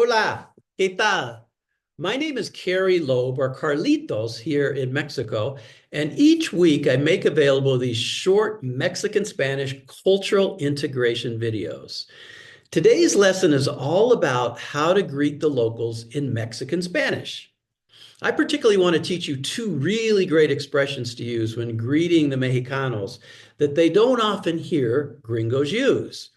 Hola, ¿qué tal? My name is Carrie Loeb or Carlitos here in Mexico, and each week I make available these short Mexican Spanish cultural integration videos. Today's lesson is all about how to greet the locals in Mexican Spanish. I particularly want to teach you two really great expressions to use when greeting the Mexicanos that they don't often hear gringos use.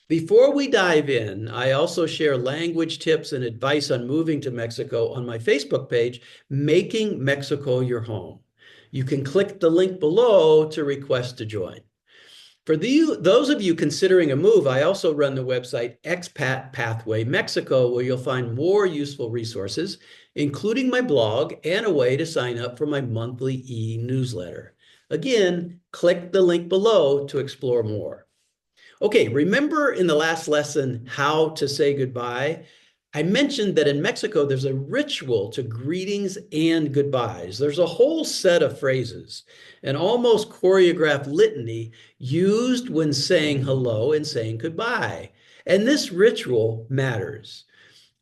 Before we dive in, I also share language tips and advice on moving to Mexico on my Facebook page, Making Mexico Your Home. You can click the link below to request to join. For those of you considering a move, I also run the website Expat Pathway Mexico, where you'll find more useful resources, including my blog and a way to sign up for my monthly e-newsletter. Again, click the link below to explore more. Okay, remember in the last lesson how to say goodbye? I mentioned that in Mexico, there's a ritual to greetings and goodbyes. There's a whole set of phrases, an almost choreographed litany used when saying hello and saying goodbye. And this ritual matters.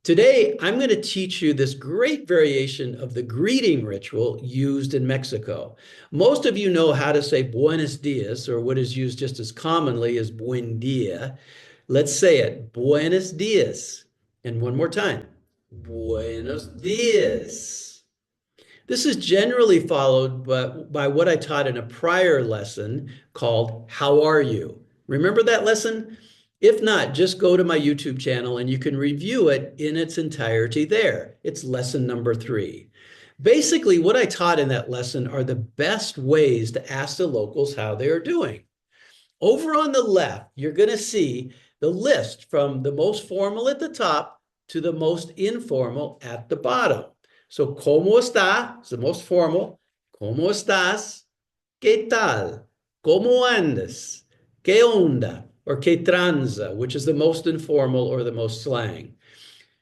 Today, I'm going to teach you this great variation of the greeting ritual used in Mexico. Most of you know how to say buenos dias, or what is used just as commonly as buen dia. Let's say it, buenos dias. And one more time, buenos dias. This is generally followed by what I taught in a prior lesson called How Are You? Remember that lesson? If not, just go to my YouTube channel and you can review it in its entirety there. It's lesson number 3. Basically, what I taught in that lesson are the best ways to ask the locals how they are doing. Over on the left, you're going to see the list from the most formal at the top to the most informal at the bottom. So, ¿cómo está? It's the most formal. ¿Cómo estás? ¿Qué tal? ¿Cómo andas? ¿Qué onda? Or ¿qué tranza? Which is the most informal or the most slang.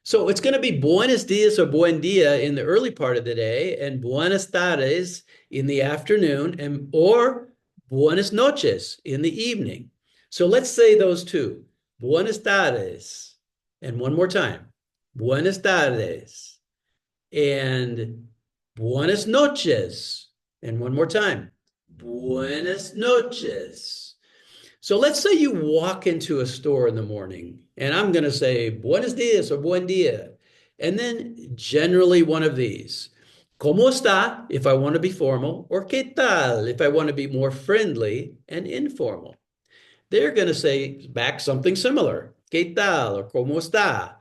So it's going to be buenos dias or buen dia in the early part of the day and buenas tardes in the afternoon or buenas noches in the evening. So let's say those two. Buenas tardes. And one more time. Buenas tardes. And buenas noches. And one more time. Buenas noches. So let's say you walk into a store in the morning, and I'm going to say buenos dias or buen dia, and then generally one of these. ¿Cómo está? If I want to be formal, or ¿qué tal? If I want to be more friendly and informal. They're going to say back something similar. ¿Qué tal? Or ¿cómo está?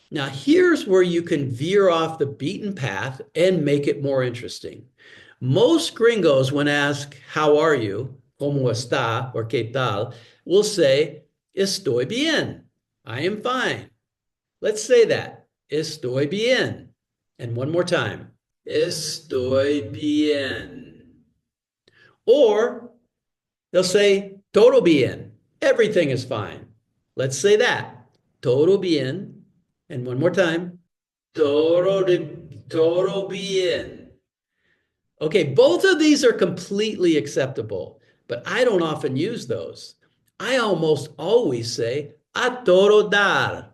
Now, here's where you can veer off the beaten path and make it more interesting. Most gringos, when asked, how are you? ¿Cómo está? Or ¿qué tal? Will say, estoy bien. I am fine. Let's say that. Estoy bien. And one more time. Estoy bien. Or they'll say, todo bien. Everything is fine. Let's say that. Todo bien. And one more time. Todo bien. Okay, both of these are completely acceptable, but I don't often use those. I almost always say a todo dar.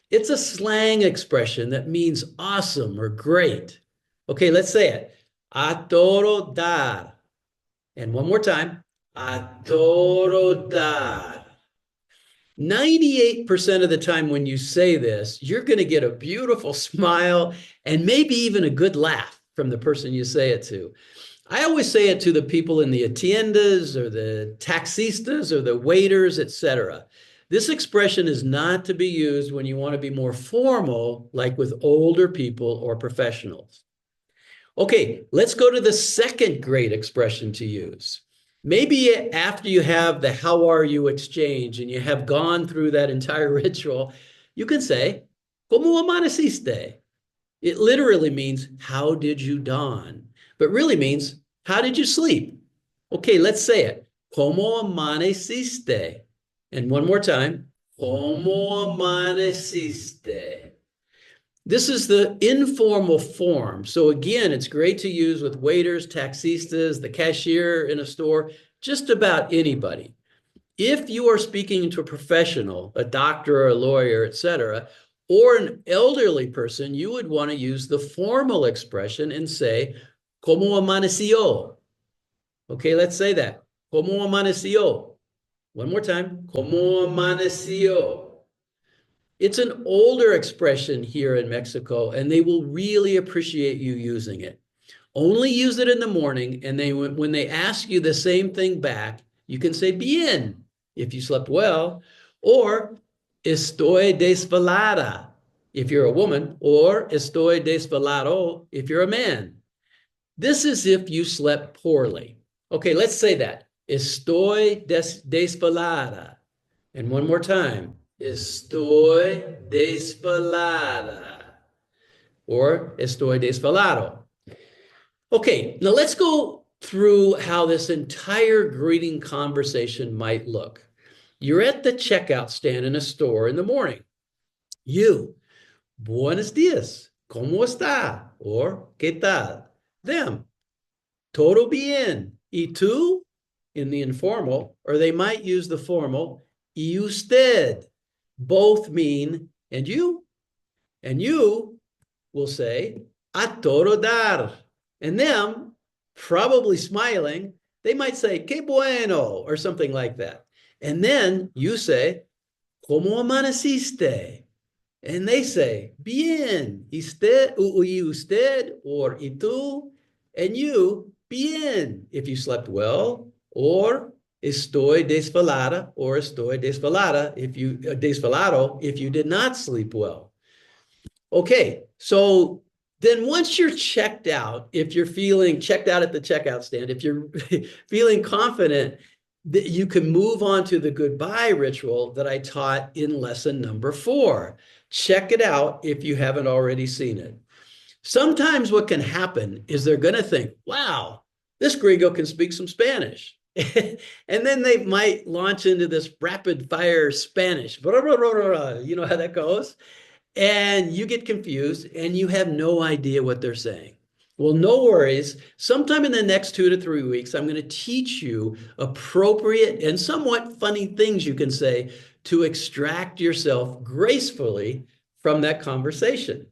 It's a slang expression that means awesome or great. Okay, let's say it. A todo dar. And one more time. A todo dar. 98% of the time when you say this, you're going to get a beautiful smile and maybe even a good laugh from the person you say it to. I always say it to the people in the tiendas or the taxistas or the waiters, etc. This expression is not to be used when you want to be more formal, like with older people or professionals. Okay, let's go to the second great expression to use. Maybe after you have the how are you exchange and you have gone through that entire ritual, you can say, ¿Cómo amaneciste? It literally means, how did you dawn? But really means, how did you sleep? Okay, let's say it. ¿Cómo amaneciste? And one more time. ¿Cómo amaneciste? This is the informal form. So again, it's great to use with waiters, taxistas, the cashier in a store, just about anybody. If you are speaking to a professional, a doctor or a lawyer, etc., Or an elderly person, you would want to use the formal expression and say, ¿Cómo amaneció? Okay, let's say that. ¿Cómo amaneció? One more time. ¿Cómo amaneció? It's an older expression here in Mexico, and they will really appreciate you using it. Only use it in the morning, and when they ask you the same thing back, you can say bien if you slept well, or estoy desvelada if you're a woman, or estoy desvelado if you're a man. This is if you slept poorly. Okay, let's say that. Estoy desvelada. And one more time. Estoy desvelada. Or estoy desvelado. Okay, now let's go through how this entire greeting conversation might look. You're at the checkout stand in a store in the morning. You, buenos días, ¿cómo está? Or, ¿qué tal? Them, todo bien. ¿Y tú? In the informal, or they might use the formal, y usted. Both mean, and you? And you will say, a todo dar. And them, probably smiling, they might say, qué bueno, or something like that. And then you say, ¿cómo amaneciste? And they say, bien, usted, y usted, or y tú, and you, bien, if you slept well, or estoy desvelada, or estoy desvelada, desvelado, if you did not sleep well. Okay, so then once you're checked out, if you're feeling checked out at the checkout stand, if you're feeling confident, that you can move on to the goodbye ritual that I taught in lesson number 4. Check it out if you haven't already seen it. Sometimes what can happen is they're going to think, wow, this Gringo can speak some Spanish. And then they might launch into this rapid fire Spanish. You know how that goes? And you get confused and you have no idea what they're saying. Well, no worries. Sometime in the next 2 to 3 weeks, I'm going to teach you appropriate and somewhat funny things you can say to extract yourself gracefully from that conversation.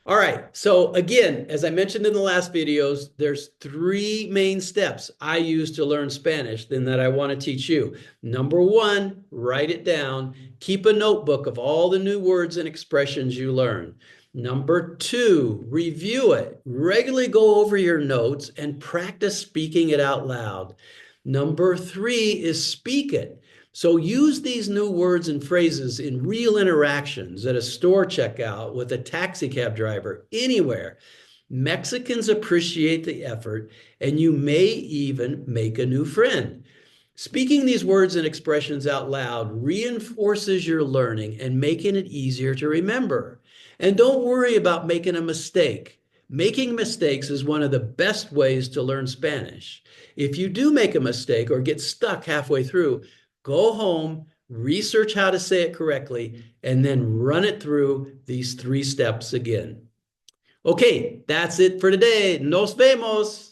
All right. So again, as I mentioned in the last videos, there's 3 main steps I use to learn Spanish and that I want to teach you. Number 1, write it down. Keep a notebook of all the new words and expressions you learn. Number 2, review it. Regularly go over your notes and practice speaking it out loud. Number 3 is speak it. So use these new words and phrases in real interactions at a store checkout, with a taxi cab driver, anywhere. Mexicans appreciate the effort, and you may even make a new friend. Speaking these words and expressions out loud reinforces your learning and making it easier to remember. And don't worry about making a mistake. Making mistakes is one of the best ways to learn Spanish. If you do make a mistake or get stuck halfway through, go home, research how to say it correctly, and then run it through these 3 steps again. Okay, that's it for today. Nos vemos.